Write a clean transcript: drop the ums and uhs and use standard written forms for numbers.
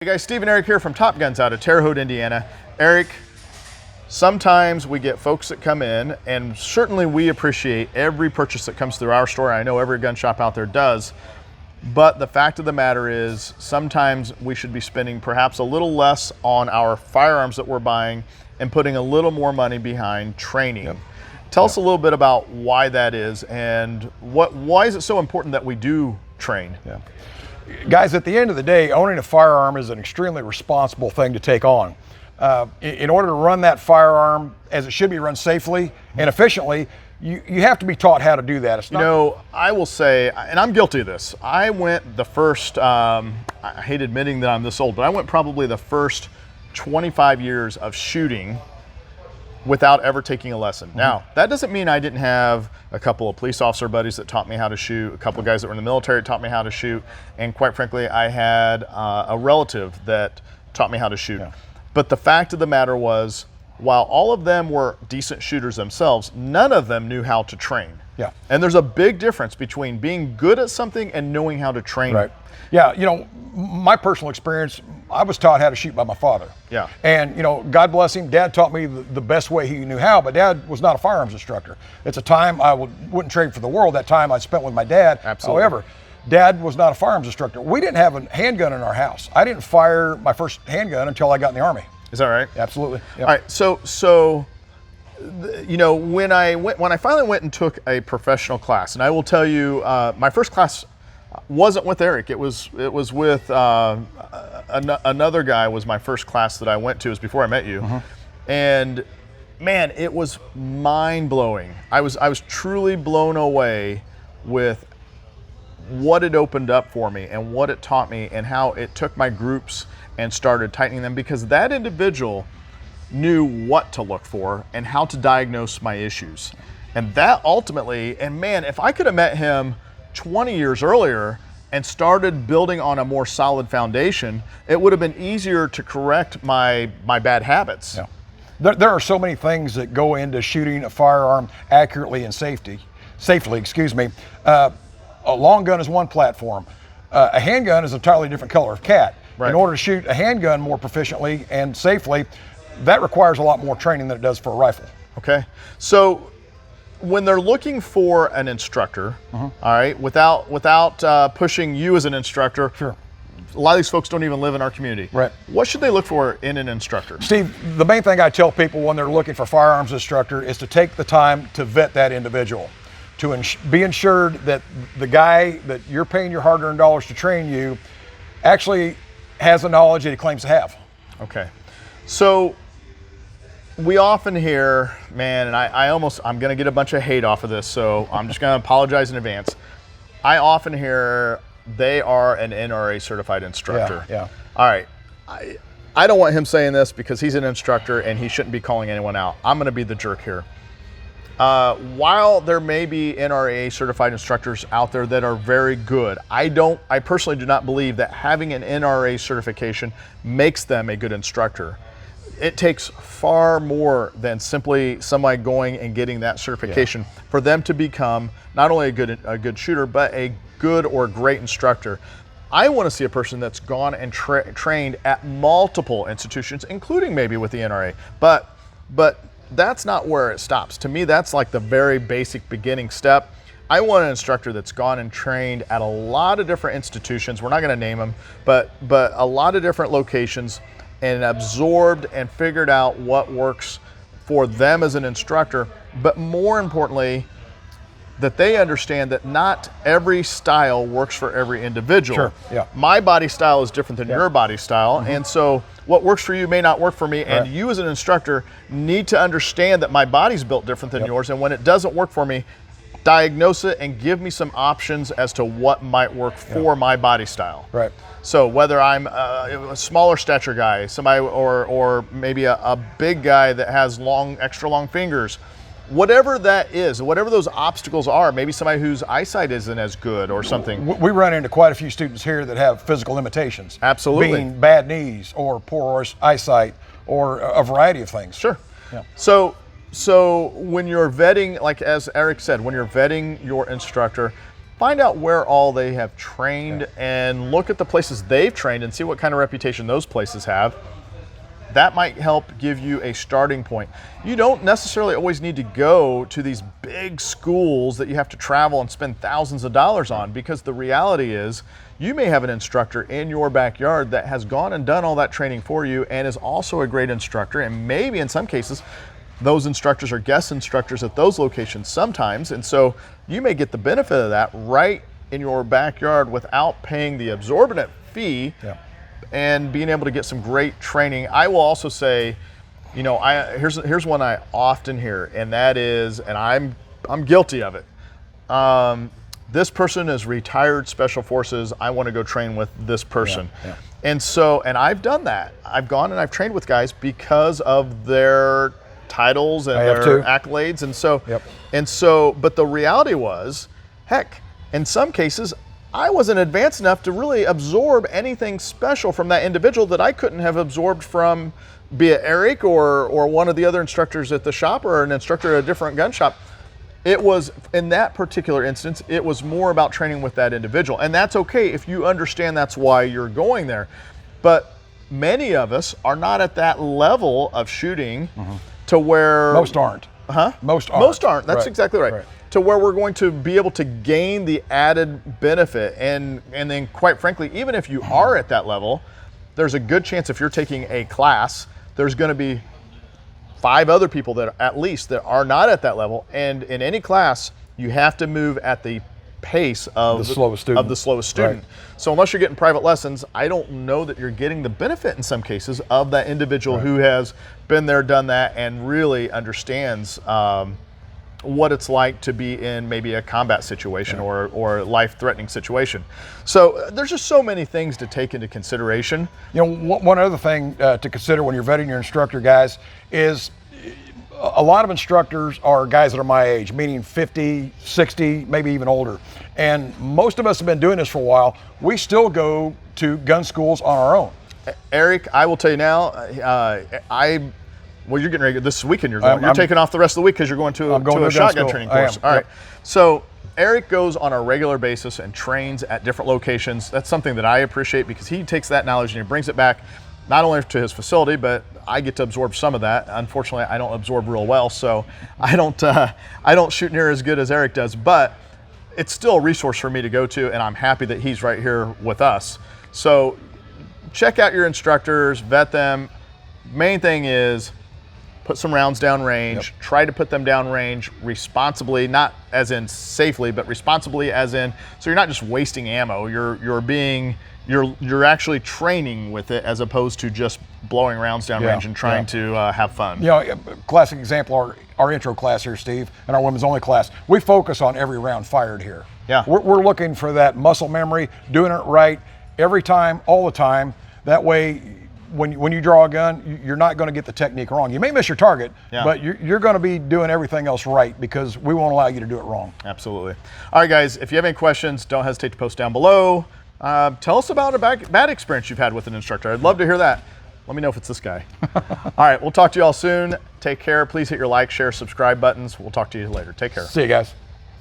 Hey guys, Steve and Eric here from Top Guns out of Terre Haute, Indiana. Eric, sometimes we get folks that come in, and certainly we appreciate every purchase that comes through our store. I know every gun shop out there does, but the fact of the matter is sometimes we should be spending perhaps a little less on our firearms that we're buying and putting a little more money behind training. Yep. Tell us a little bit about why that is and why is it so important that we do train? Yeah. Guys, at the end of the day, owning a firearm is an extremely responsible thing to take on. In order to run that firearm as it should be run safely and efficiently, you have to be taught how to do that. It's not, you know, I will say, and I'm guilty of this, I went the first, I hate admitting that I'm this old, but I went probably the first 25 years of shooting without ever taking a lesson. Mm-hmm. Now, that doesn't mean I didn't have a couple of police officer buddies that taught me how to shoot, a couple of guys that were in the military that taught me how to shoot, and quite frankly, I had a relative that taught me how to shoot. Yeah. But the fact of the matter was, while all of them were decent shooters themselves, none of them knew how to train. Yeah. And there's a big difference between being good at something and knowing how to train. Right. Yeah, you know, my personal experience, I was taught how to shoot by my father. Yeah. And, you know, God bless him, Dad taught me the best way he knew how, but Dad was not a firearms instructor. It's a time I wouldn't trade for the world, that time I spent with my dad. Absolutely. However, Dad was not a firearms instructor. We didn't have a handgun in our house. I didn't fire my first handgun until I got in the Army. Is that right? Absolutely. Yep. All right, so you know, when I finally went and took a professional class, and I will tell you, my first class wasn't with Eric. It was with another guy. Was my first class that I went to. It was before I met you, and man, it was mind blowing. I was truly blown away with what it opened up for me and what it taught me and how it took my groups and started tightening them, because that individual knew what to look for and how to diagnose my issues. And that ultimately, and man, if I could have met him 20 years earlier and started building on a more solid foundation, it would have been easier to correct my bad habits. Yeah. There are so many things that go into shooting a firearm accurately and safely, excuse me. A long gun is one platform. A handgun is an entirely different color of cat. Right. In order to shoot a handgun more proficiently and safely, that requires a lot more training than it does for a rifle. Okay, so when they're looking for an instructor, all right, without pushing you as an instructor, sure. A lot of these folks don't even live in our community. Right. What should they look for in an instructor? Steve, the main thing I tell people when they're looking for firearms instructor is to take the time to vet that individual, to be ensured that the guy that you're paying your hard-earned dollars to train you actually has the knowledge that he claims to have. Okay, so we often hear, man, and I'm gonna get a bunch of hate off of this, so I'm just gonna apologize in advance. I often hear they are an NRA certified instructor. Yeah. All right, I don't want him saying this because he's an instructor and he shouldn't be calling anyone out. I'm gonna be the jerk here. While there may be NRA certified instructors out there that are very good, I personally do not believe that having an NRA certification makes them a good instructor. It takes far more than simply somebody going and getting that certification for them to become not only a good shooter, but a good or great instructor. I want to see a person that's gone and trained at multiple institutions, including maybe with the NRA, but that's not where it stops. To me, that's like the very basic beginning step. I want an instructor that's gone and trained at a lot of different institutions. We're not going to name them, but a lot of different locations, and absorbed and figured out what works for them as an instructor. But more importantly, that they understand that not every style works for every individual. Sure. Yeah. My body style is different than your body style, and so what works for you may not work for me, and you as an instructor need to understand that my body's built different than yours, and when it doesn't work for me, diagnose it and give me some options as to what might work for my body style. Right. So whether I'm a smaller stature guy, somebody or maybe a big guy that has extra long fingers, whatever that is, whatever those obstacles are, maybe somebody whose eyesight isn't as good or something. We run into quite a few students here that have physical limitations. Absolutely. Being bad knees or poor eyesight or a variety of things. Sure. Yeah. So when you're vetting, like as Eric said, when you're vetting your instructor, find out where all they have trained and look at the places they've trained and see what kind of reputation those places have. That might help give you a starting point. You don't necessarily always need to go to these big schools that you have to travel and spend thousands of dollars on, because the reality is you may have an instructor in your backyard that has gone and done all that training for you and is also a great instructor, and maybe in some cases those instructors are guest instructors at those locations sometimes, and so you may get the benefit of that right in your backyard without paying the exorbitant fee. Yeah. And being able to get some great training. I will also say, you know, here's one I often hear, and that is, and I'm guilty of it. This person is retired Special Forces. I want to go train with this person. Yeah. And so, and I've done that. I've gone and I've trained with guys because of their titles and their accolades. And so, but the reality was, heck, in some cases, I wasn't advanced enough to really absorb anything special from that individual that I couldn't have absorbed from, be it Eric or one of the other instructors at the shop or an instructor at a different gun shop. It was, in that particular instance, it was more about training with that individual. And that's okay if you understand that's why you're going there. But many of us are not at that level of shooting to where... Most aren't. Huh? Most aren't. Most aren't. That's exactly right. To where we're going to be able to gain the added benefit. And then quite frankly, even if you are at that level, there's a good chance if you're taking a class, there's going to be 5 other people that at least that are not at that level. And in any class, you have to move at the pace of the slowest student. Right. So unless you're getting private lessons, I don't know that you're getting the benefit in some cases of that individual who has been there, done that, and really understands what it's like to be in maybe a combat situation or a life-threatening situation. So there's just so many things to take into consideration. You know, one other thing to consider when you're vetting your instructor, guys, is a lot of instructors are guys that are my age, meaning 50, 60, maybe even older. And most of us have been doing this for a while. We still go to gun schools on our own. Eric, I will tell you now, well, you're getting ready. This weekend you're taking off the rest of the week because you're going to a shotgun training course. All right. So Eric goes on a regular basis and trains at different locations. That's something that I appreciate because he takes that knowledge and he brings it back not only to his facility, but I get to absorb some of that. Unfortunately, I don't absorb real well, so I don't shoot near as good as Eric does, but it's still a resource for me to go to, and I'm happy that he's right here with us. So check out your instructors, vet them. Main thing is put some rounds down range. Try to put them down range responsibly, not as in safely, but responsibly as in, so you're not just wasting ammo. You're actually training with it as opposed to just blowing rounds down range and trying to have fun. You know, classic example, our intro class here, Steve, and our women's only class, we focus on every round fired here. Yeah. We're looking for that muscle memory, doing it right every time, all the time. That way, when you draw a gun, you're not going to get the technique wrong. You may miss your target, but you're going to be doing everything else right because we won't allow you to do it wrong. Absolutely. All right, guys, if you have any questions, don't hesitate to post down below. Tell us about a bad experience you've had with an instructor. I'd love to hear that. Let me know if it's this guy. All right, we'll talk to you all soon. Take care. Please hit your like, share, subscribe buttons. We'll talk to you later. Take care. See you guys.